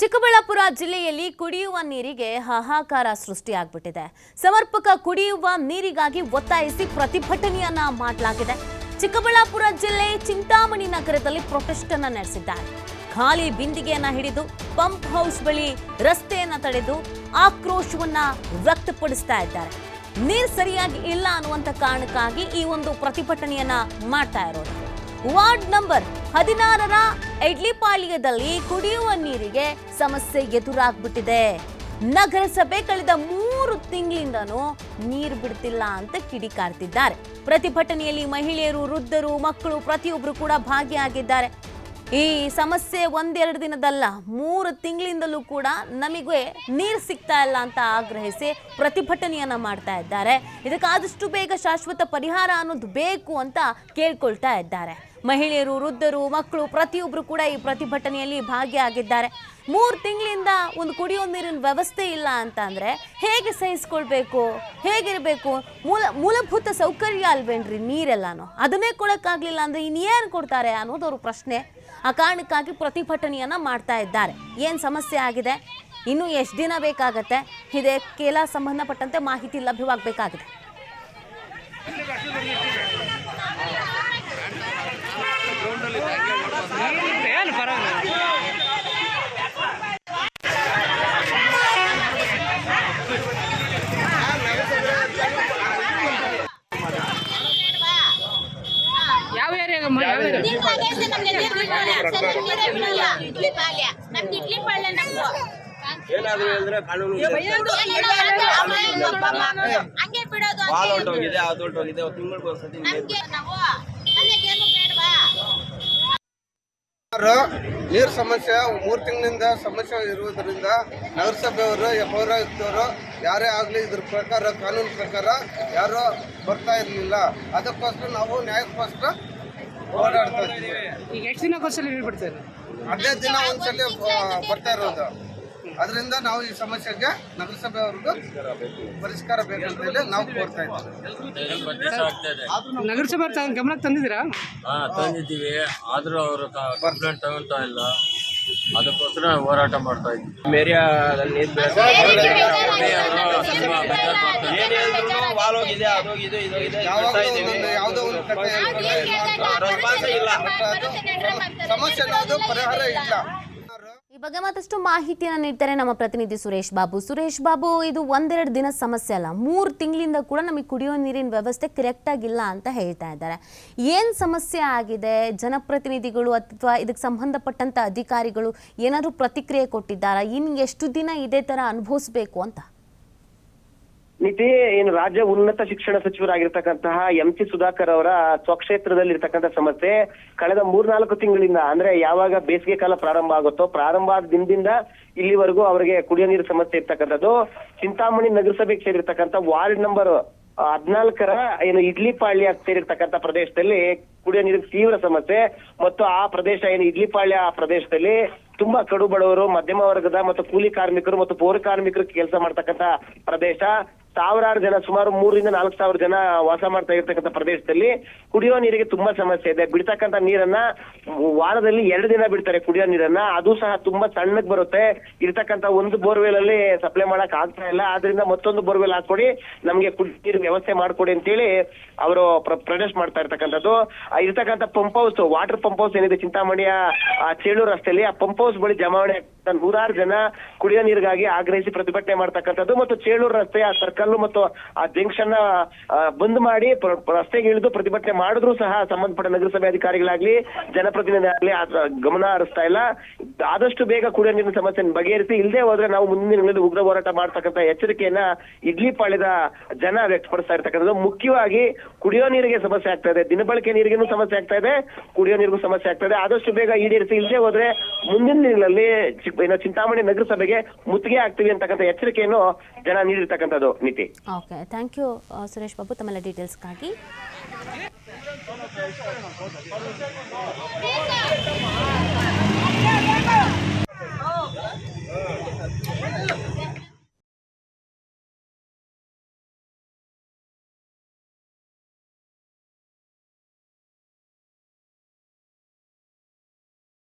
ಚಿಕ್ಕಬಳ್ಳಾಪುರ ಜಿಲ್ಲೆಯಲ್ಲಿ ಕುಡಿಯುವ ನೀರಿಗೆ ಹಾಹಾಕಾರ ಸೃಷ್ಟಿಯಾಗ್ಬಿಟ್ಟಿದೆ. ಸಮರ್ಪಕ ಕುಡಿಯುವ ನೀರಿಗಾಗಿ ಒತ್ತಾಯಿಸಿ ಪ್ರತಿಭಟನೆಯನ್ನ ಮಾಡಲಾಗಿದೆ. ಚಿಕ್ಕಬಳ್ಳಾಪುರ ಜಿಲ್ಲೆ ಚಿಂತಾಮಣಿ ನಗರದಲ್ಲಿ ಪ್ರೊಟೆಸ್ಟ್ ಅನ್ನು ನಡೆಸಿದ್ದಾರೆ. ಖಾಲಿ ಬಿಂದಿಗೆಯನ್ನ ಹಿಡಿದು ಪಂಪ್ ಹೌಸ್ ಬಳಿ ರಸ್ತೆಯನ್ನ ತಡೆದು ಆಕ್ರೋಶವನ್ನ ವ್ಯಕ್ತಪಡಿಸ್ತಾ ಇದ್ದಾರೆ. ನೀರು ಸರಿಯಾಗಿ ಇಲ್ಲ ಅನ್ನುವಂತ ಕಾರಣಕ್ಕಾಗಿ ಈ ಒಂದು ಪ್ರತಿಭಟನೆಯನ್ನ ಮಾಡ್ತಾ ಇರೋದು. ವಾರ್ಡ್ ನಂಬರ್ 16ರ ಎಡ್ಲಿಪಾಳ್ಯದಲ್ಲಿ ಕುಡಿಯುವ ನೀರಿಗೆ ಸಮಸ್ಯೆ ಎದುರಾಗ್ಬಿಟ್ಟಿದೆ. ನಗರಸಭೆ ಕಳೆದ 3 ತಿಂಗಳಿಂದನೂ ನೀರು ಬಿಡ್ತಿಲ್ಲ ಅಂತ ಕಿಡಿಕಾರ್ತಿದ್ದಾರೆ. ಪ್ರತಿಭಟನೆಯಲ್ಲಿ ಮಹಿಳೆಯರು, ವೃದ್ಧರು, ಮಕ್ಕಳು ಪ್ರತಿಯೊಬ್ಬರು ಕೂಡ ಭಾಗಿಯಾಗಿದ್ದಾರೆ. ಈ ಸಮಸ್ಯೆ ಒಂದೆರಡು ದಿನದಲ್ಲ, 3 ತಿಂಗಳಿಂದಲೂ ಕೂಡ ನಮಗೆ ನೀರು ಸಿಗ್ತಾ ಇಲ್ಲ ಅಂತ ಆಗ್ರಹಿಸಿ ಪ್ರತಿಭಟನೆಯನ್ನ ಮಾಡ್ತಾ ಇದ್ದಾರೆ. ಇದಕ್ಕಾದಷ್ಟು ಬೇಗ ಶಾಶ್ವತ ಪರಿಹಾರ ಅನ್ನೋದು ಬೇಕು ಅಂತ ಕೇಳ್ಕೊಳ್ತಾ ಇದ್ದಾರೆ. ಮಹಿಳೆಯರು, ವೃದ್ಧರು, ಮಕ್ಕಳು ಪ್ರತಿಯೊಬ್ಬರು ಕೂಡ ಈ ಪ್ರತಿಭಟನೆಯಲ್ಲಿ ಭಾಗಿಯಾಗಿದ್ದಾರೆ. 3 ತಿಂಗಳಿಂದ ಒಂದು ಕುಡಿಯೋ ನೀರಿನ ವ್ಯವಸ್ಥೆ ಇಲ್ಲ ಅಂತ ಅಂದ್ರೆ ಹೇಗೆ ಸಹಿಸ್ಕೊಳ್ಬೇಕು, ಹೇಗಿರಬೇಕು? ಮೂಲಭೂತ ಸೌಕರ್ಯ ಅಲ್ವೇನ್ರಿ ನೀರೆಲ್ಲಾನು? ಅದನ್ನೇ ಕೊಡಕ್ಕಾಗ್ಲಿಲ್ಲ ಅಂದ್ರೆ ಇನ್ನೇನು ಕೊಡ್ತಾರೆ ಅನ್ನೋದು ಅವ್ರ ಪ್ರಶ್ನೆ. ಆ ಕಾರಣಕ್ಕಾಗಿ ಪ್ರತಿಭಟನೆಯನ್ನ ಮಾಡ್ತಾ ಇದ್ದಾರೆ. ಏನು ಸಮಸ್ಯೆ ಆಗಿದೆ, ಇನ್ನು ಎಷ್ಟು ದಿನ ಬೇಕಾಗತ್ತೆ, ಇದಕ್ಕೆಲ್ಲ ಸಂಬಂಧಪಟ್ಟಂತೆ ಮಾಹಿತಿ ಲಭ್ಯವಾಗಬೇಕಾಗಿದೆ. ಏನಾದ್ರು ಹೇಳಿದ್ರೆ ಕಾನೂನು ಹೊರಟೋಗಿದೆ, ಅದು ಹೊರಟೋಗಿದೆ. ತಿಂಗಳಿಗೊಂದ್ಸತಿ ನೀರು ಸಮಸ್ಯೆ 3 ತಿಂಗಳಿಂದ ಸಮಸ್ಯೆ ಇರುವುದರಿಂದ ನಗರಸಭೆಯವರು, ಪೌರಾಯುಕ್ತರು ಯಾರೇ ಆಗಲಿ ಇದ್ರ ಪ್ರಕಾರ, ಕಾನೂನು ಪ್ರಕಾರ ಯಾರು ಬರ್ತಾ ಇರಲಿಲ್ಲ. ಅದಕ್ಕೋಸ್ಕರ ನಾವು ನ್ಯಾಯಕ್ಕೋಸ್ಕರ ಓಡಾಡ್ತಾ ಇದ್ದೀವಿ. ಈಗ ಎಷ್ಟು ದಿನಕ್ಕೊಂದ್ಸಲ ನೀರು ಬಿಡ್ತಾರೆ? 15 ದಿನ ಒಂದ್ಸಲ ಬರ್ತಾ ಇರೋದು. ಅದರಿಂದ ನಾವು ಈ ಸಮಸ್ಯೆಗೆ ನಗರಸಭೆಯವ್ರಿಗೂ ಪರಿಷ್ಕಾರ ಬೇಕಂತ ಹೇಳಿ ನಾವು ಕೋರ್ತಾ ಇದ್ದೀವಿ. ನಗರಸಭೆ ಗಮನಕ್ಕೆ ತಂದಿದ್ದೀರಾ? ತಂದಿದ್ದೀವಿ, ಆದರೂ ಅವರು ಕಂಪ್ಲೇಂಟ್ ತಗೊಳ್ತಾ ಇಲ್ಲ. ಅದಕ್ಕೋಸ್ಕರ ಹೋರಾಟ ಮಾಡ್ತಾ ಇದ್ದೀವಿ. ಏರಿಯಾದಲ್ಲಿ ವಾಲೋಗಿದೆ, ಅದೋಗಿದೆ, ಇದೋಗಿದೆ, ಯಾವುದೋ ಒಂದು ಕಟ್ಟೆ ಇಲ್ಲ, ಸಮಸ್ಯೆ ಅನ್ನೋದು ಪರಿಹಾರ ಇಲ್ಲ. ಈ ಬಗ್ಗೆ ಮತ್ತಷ್ಟು ಮಾಹಿತಿಯನ್ನು ನೀಡ್ತಾರೆ ನಮ್ಮ ಪ್ರತಿನಿಧಿ ಸುರೇಶ್ ಬಾಬು. ಸುರೇಶ್ ಬಾಬು, ಇದು ಒಂದೆರಡು ದಿನ ಸಮಸ್ಯೆ ಅಲ್ಲ, 3 ತಿಂಗಳಿಂದ ಕೂಡ ನಮಗೆ ಕುಡಿಯೋ ನೀರಿನ ವ್ಯವಸ್ಥೆ ಕರೆಕ್ಟ್ ಆಗಿಲ್ಲ ಅಂತ ಹೇಳ್ತಾ ಇದ್ದಾರೆ. ಏನು ಸಮಸ್ಯೆ ಆಗಿದೆ? ಜನಪ್ರತಿನಿಧಿಗಳು ಅಥವಾ ಇದಕ್ಕೆ ಸಂಬಂಧಪಟ್ಟಂತ ಅಧಿಕಾರಿಗಳು ಏನಾದರೂ ಪ್ರತಿಕ್ರಿಯೆ ಕೊಟ್ಟಿದ್ದಾರಾ? ಇನ್ನು ಎಷ್ಟು ದಿನ ಇದೇ ತರ ಅನುಭವಿಸಬೇಕು ಅಂತ? ನಿತಿ, ಏನು ರಾಜ್ಯ ಉನ್ನತ ಶಿಕ್ಷಣ ಸಚಿವರಾಗಿರ್ತಕ್ಕಂತಹ MC ಸುಧಾಕರ್ ಅವರ ಸ್ವಕ್ಷೇತ್ರದಲ್ಲಿ ಇರ್ತಕ್ಕಂಥ ಸಮಸ್ಯೆ ಕಳೆದ 3-4 ತಿಂಗಳಿಂದ, ಅಂದ್ರೆ ಯಾವಾಗ ಬೇಸಿಗೆ ಕಾಲ ಪ್ರಾರಂಭ ಆಗುತ್ತೋ ಪ್ರಾರಂಭ ಆದ ದಿನದಿಂದ ಇಲ್ಲಿವರೆಗೂ ಅವರಿಗೆ ಕುಡಿಯೋ ನೀರು ಸಮಸ್ಯೆ ಇರ್ತಕ್ಕಂಥದ್ದು. ಚಿಂತಾಮಣಿ ನಗರಸಭೆಗೆ ಸೇರಿರ್ತಕ್ಕಂಥ ವಾರ್ಡ್ ನಂಬರ್ 14ರ ಏನು ಇಡ್ಲಿಪಾಳ್ಯ ಸೇರಿರ್ತಕ್ಕಂಥ ಪ್ರದೇಶದಲ್ಲಿ ಕುಡಿಯೋ ನೀರಿಗೆ ತೀವ್ರ ಸಮಸ್ಯೆ. ಮತ್ತು ಆ ಪ್ರದೇಶ ಏನು ಇಡ್ಲಿಪಾಳ್ಯ ಪ್ರದೇಶದಲ್ಲಿ ತುಂಬಾ ಕಡು ಬಡವರು, ಮಧ್ಯಮ ವರ್ಗದ ಮತ್ತು ಕೂಲಿ ಕಾರ್ಮಿಕರು ಮತ್ತು ಪೌರ ಕಾರ್ಮಿಕರು ಕೆಲಸ ಮಾಡ್ತಕ್ಕಂಥ ಪ್ರದೇಶ. ಸಾವಿರಾರು ಜನ, ಸುಮಾರು 3,000-4 ಸಾವಿರ ಜನ ವಾಸ ಮಾಡ್ತಾ ಇರ್ತಕ್ಕಂಥ ಪ್ರದೇಶದಲ್ಲಿ ಕುಡಿಯೋ ನೀರಿಗೆ ತುಂಬಾ ಸಮಸ್ಯೆ ಇದೆ. ಬಿಡ್ತಕ್ಕಂಥ ನೀರನ್ನ ವಾರದಲ್ಲಿ 2 ದಿನ ಬಿಡ್ತಾರೆ ಕುಡಿಯೋ ನೀರನ್ನ. ಅದು ಸಹ ತುಂಬಾ ಸಣ್ಣಗ್ ಬರುತ್ತೆ. ಇರ್ತಕ್ಕಂಥ ಒಂದು ಬೋರ್ವೆಲ್ ಅಲ್ಲಿ ಸಪ್ಲೈ ಮಾಡಕ್ ಆಗ್ತಾ ಇಲ್ಲ. ಆದ್ರಿಂದ ಮತ್ತೊಂದು ಬೋರ್ವೆಲ್ ಹಾಕೊಡಿ, ನಮ್ಗೆ ಕುಡಿಯೋ ನೀರಿನ ವ್ಯವಸ್ಥೆ ಮಾಡ್ಕೊಡಿ ಅಂತೇಳಿ ಅವರು ಪ್ರೊಟೆಸ್ಟ್ ಮಾಡ್ತಾ ಇರ್ತಕ್ಕಂಥದ್ದು. ಇರ್ತಕ್ಕಂಥ pump house, water pump house ಏನಿದೆ ಚಿಂತಾಮಣಿಯ ಚೇಳೂರು ರಸ್ತೆಯಲ್ಲಿ, ಆ ಪಂಪ್ ಹೌಸ್ ಬಳಿ ಜಮಾವಣೆ 100 ಜನ ಕುಡಿಯೋ ನೀರಿಗಾಗಿ ಆಗ್ರಹಿಸಿ ಪ್ರತಿಭಟನೆ ಮಾಡ್ತಕ್ಕಂಥದ್ದು. ಮತ್ತು ಚೇಳೂರು ರಸ್ತೆಯ ಸರ್ಕಲ್ ಮತ್ತು ಆ ಜಂಕ್ಷನ್ ಬಂದ್ ಮಾಡಿ ರಸ್ತೆಗೆ ಇಳಿದು ಪ್ರತಿಭಟನೆ ಮಾಡಿದ್ರು ಸಹ ಸಂಬಂಧಪಟ್ಟ ನಗರಸಭೆ ಅಧಿಕಾರಿಗಳಾಗ್ಲಿ ಜನಪ್ರತಿನಿಧಿ ಆಗ್ಲಿ ಗಮನ ಹರಿಸ್ತಾ ಇಲ್ಲ. ಆದಷ್ಟು ಬೇಗ ಕುಡಿಯೋ ನೀರಿನ ಸಮಸ್ಯೆ ಬಗೆಹರಿಸಿ, ಇಲ್ಲದೆ ಹೋದ್ರೆ ನಾವು ಮುಂದಿನ ದಿನಗಳಲ್ಲಿ ಉಗ್ರ ಹೋರಾಟ ಮಾಡ್ತಕ್ಕಂಥ ಎಚ್ಚರಿಕೆಯನ್ನ ಇಡ್ಲಿಪಾಳ್ಯದ ಜನ ವ್ಯಕ್ತಪಡಿಸ್ತಾ ಇರ್ತಕ್ಕಂಥದ್ದು. ಮುಖ್ಯವಾಗಿ ಕುಡಿಯೋ ನೀರಿಗೆ ಸಮಸ್ಯೆ ಆಗ್ತಾ ಇದೆ, ದಿನಬಳಕೆ ನೀರಿಗೂ ಸಮಸ್ಯೆ ಆಗ್ತಾ ಇದೆ, ಕುಡಿಯೋ ನೀರಿಗೂ ಸಮಸ್ಯೆ ಆಗ್ತಾ ಇದೆ. ಆದಷ್ಟು ಬೇಗ ಈಡೇರಿಸಿ, ಇಲ್ಲದೆ ಹೋದ್ರೆ ಮುಂದಿನ ದಿನಗಳಲ್ಲಿ ಚಿಂತಾಮಣಿ ನಗರಸಭೆಗೆ ಮುತ್ತಿಗೆ ಆಗ್ತೀವಿ ಅಂತಕ್ಕಂಥ ಎಚ್ಚರಿಕೆಯನ್ನು ಜನ ನೀಡಿರ್ತಕ್ಕಂಥದ್ದು. ನೀತಿ. Okay, thank you Suresh Babu ತಮ್ಮೆಲ್ಲ ಡೀಟೇಲ್ಸ್ಗಾಗಿ.